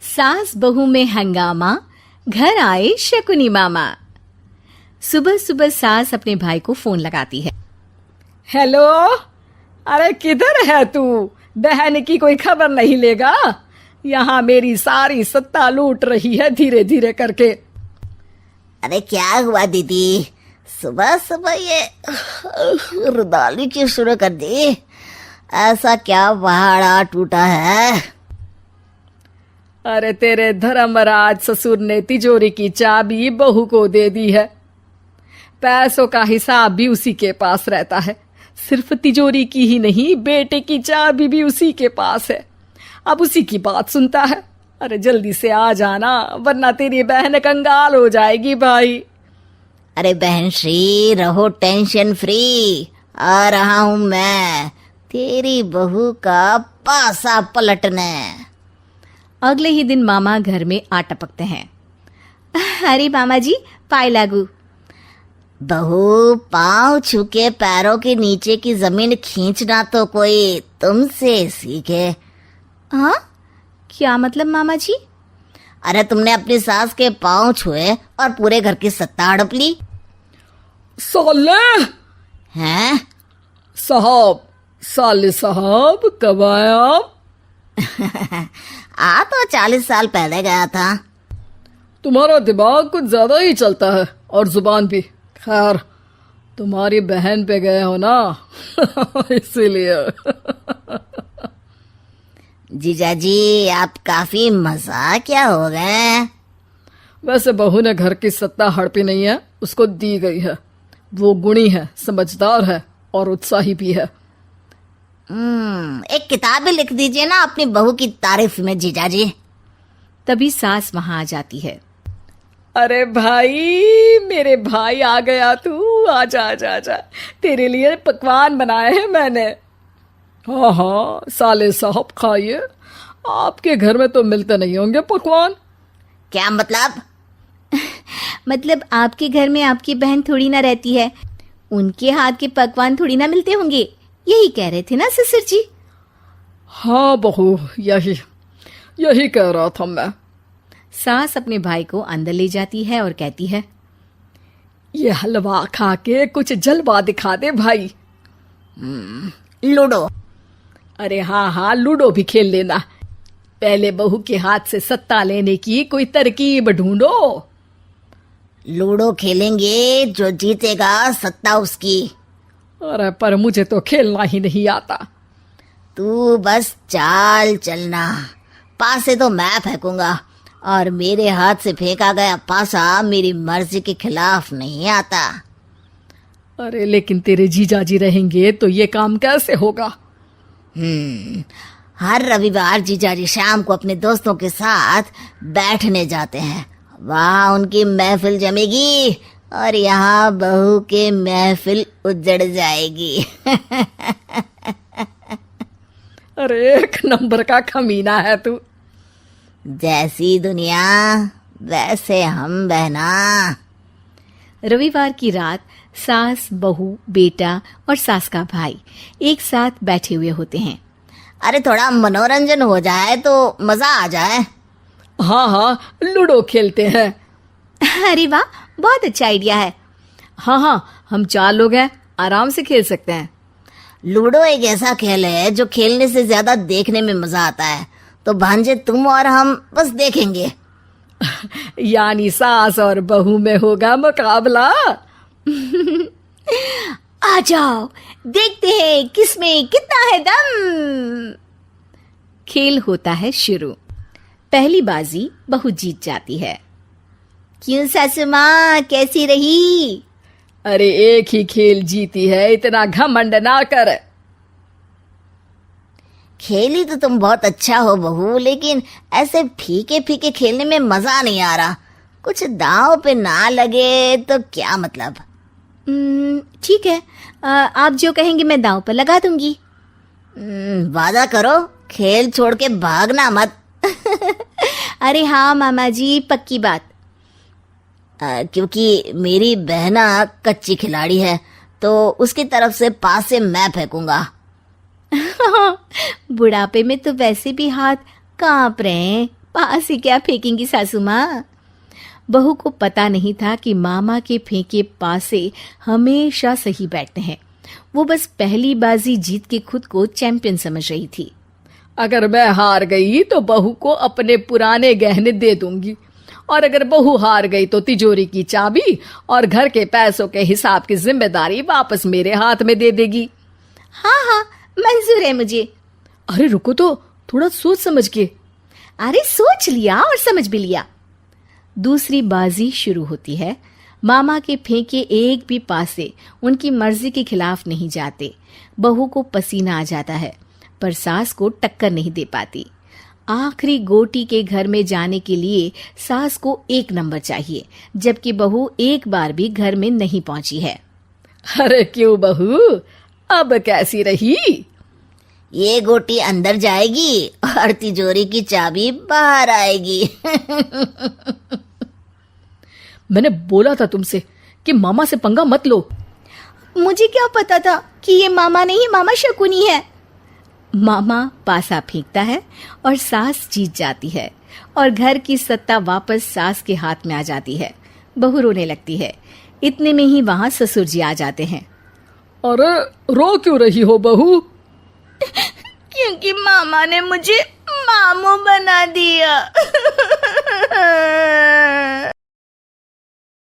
सास बहू में हंगामा, घर आए शकुनी मामा। सुबह सुबह सास अपने भाई को फोन लगाती है। हेलो, अरे किधर है तू? बहन की कोई खबर नहीं लेगा? यहाँ मेरी सारी सत्ता लूट रही है धीरे धीरे करके। अरे क्या हुआ दीदी, सुबह सुबह ये रुदाली क्यों शुरू कर दी? ऐसा क्या पहाड़ा टूटा है? अरे तेरे धर्मराज ससुर ने तिजोरी की चाबी बहू को दे दी है। पैसों का हिसाब भी उसी के पास रहता है। सिर्फ तिजोरी की ही नहीं, बेटे की चाबी भी उसी के पास है। अब उसी की बात सुनता है। अरे जल्दी से आ जाना, वरना तेरी बहन कंगाल हो जाएगी भाई। अरे बहन श्री, रहो टेंशन फ्री। आ रहा हूं मैं, तेरी बहू का पासा पलटने। अगले ही दिन मामा घर में आ टपकते हैं। अरे मामा जी, पाए लागू। बहू, पाँव छूके पैरों के नीचे की जमीन खींचना तो कोई तुमसे सीखे। हाँ, क्या मतलब मामा जी? अरे तुमने अपनी सास के पाँव छुए और पूरे घर की सत्ता हड़प ली। साले हैं? साले साहब कब आए आप? आ तो 40 साल पहले गया था। तुम्हारा दिमाग कुछ ज्यादा ही चलता है और जुबान भी। खैर, तुम्हारी बहन पे गए हो ना इसीलिए। जीजाजी, आप काफी मजाकिया हो गए। वैसे बहू ने घर की सत्ता हड़पी नहीं है, उसको दी गई है। वो गुणी है, समझदार है और उत्साही भी है। एक किताब भी लिख दीजिए ना अपनी बहू की तारीफ में जीजाजी। तभी सास वहां आ जाती है। अरे भाई, मेरे भाई आ गया तू। आजा आजा आजा, तेरे लिए पकवान बनाए हैं मैंने। हाँ हाँ साले साहब, खाइए। आपके घर में तो मिलते नहीं होंगे पकवान। क्या मतलब? मतलब आपके घर में आपकी बहन थोड़ी ना रहती है, उनके हाथ के पकवान थोड़ी ना मिलते होंगे, यही कह रहे थे ना ससुर जी? हाँ बहू, यही कह रहा था मैं। सास अपने भाई को अंदर ले जाती है और कहती है, ये हलवा खा के कुछ जलवा दिखा दे भाई। लूडो। अरे हाँ हाँ, लूडो भी खेल लेना। पहले बहू के हाथ से सत्ता लेने की कोई तरकीब ढूंढो। लूडो खेलेंगे, जो जीतेगा सत्ता उसकी। अरे पर मुझे तो खेलना ही नहीं आता। तू बस चाल चलना, पासे तो मैं फेंकूंगा और मेरे हाथ से फेंका गया पासा मेरी मर्जी के खिलाफ नहीं आता। अरे लेकिन तेरे जीजाजी रहेंगे तो ये काम कैसे होगा? हर रविवार जीजाजी शाम को अपने दोस्तों के साथ बैठने जाते हैं। वहाँ उनकी महफिल जमेगी और यहाँ बहू के महफिल उजड़ जाएगी। अरे एक नंबर का कमीना है तू। जैसी दुनिया वैसे हम बहना। रविवार की रात सास, बहू, बेटा और सास का भाई एक साथ बैठे हुए होते हैं। अरे थोड़ा मनोरंजन हो जाए तो मजा आ जाए। हाँ हाँ, लूडो खेलते हैं। अरे वाह, बहुत अच्छा आइडिया है। हाँ हाँ, हम 4 लोग हैं, आराम से खेल सकते हैं। लूडो एक ऐसा खेल है जो खेलने से ज्यादा देखने में मजा आता है। तो भांजे तुम और हम बस देखेंगे। यानी सास और बहू में होगा मुकाबला। आ जाओ, देखते हैं किसमें कितना है दम। खेल होता है शुरू। पहली बाजी बहू जीत जाती है। क्यों सासू माँ, कैसी रही? अरे एक ही खेल जीती है, इतना घमंड ना कर। खेली तो तुम बहुत अच्छा हो बहू, लेकिन ऐसे फीके फीके खेलने में मजा नहीं आ रहा। कुछ दांव पे ना लगे तो क्या मतलब? ठीक है, आप जो कहेंगे मैं दांव पर लगा दूंगी। वादा करो, खेल छोड़ के भागना मत। अरे हाँ मामा जी, पक्की बात। क्योंकि मेरी बहना कच्ची खिलाड़ी है, तो उसकी तरफ से पास से मैं फेंकूंगा। बुढ़ापे में तो वैसे भी हाथ कांप रहे हैं, पास ही क्या फेंकेंगी सासू माँ। बहू को पता नहीं था कि मामा के फेंके पासे हमेशा सही बैठते हैं। वो बस पहली बाजी जीत के खुद को चैंपियन समझ रही थी। अगर मैं हार गई तो बहू को अपने पुराने गहने दे दूंगी, और अगर बहू हार गई तो तिजोरी की चाबी और घर के पैसों के हिसाब की जिम्मेदारी वापस मेरे हाथ में दे देगी। हाँ हाँ, मंजूर है मुझे। अरे रुको तो, थोड़ा सोच समझ के। अरे सोच लिया और समझ भी लिया। दूसरी बाजी शुरू होती है। मामा के फेंके एक भी पासे उनकी मर्जी के खिलाफ नहीं जाते। बहू को पसीना आ जाता है, पर सास को टक्कर नहीं दे पाती। आखिरी गोटी के घर में जाने के लिए सास को 1 नंबर चाहिए, जबकि बहू एक बार भी घर में नहीं पहुंची है। अरे क्यों बहू, अब कैसी रही? ये गोटी अंदर जाएगी और तिजोरी की चाबी बाहर आएगी। मैंने बोला था तुमसे कि मामा से पंगा मत लो। मुझे क्या पता था कि ये मामा नहीं, मामा शकुनी है। मामा पासा फेंकता है और सास जीत जाती है और घर की सत्ता वापस सास के हाथ में आ जाती है। बहू रोने लगती है। इतने में ही वहां ससुर जी आ जाते हैं। अरे रो क्यों रही हो बहू? क्योंकि मामा ने मुझे मामू बना दिया।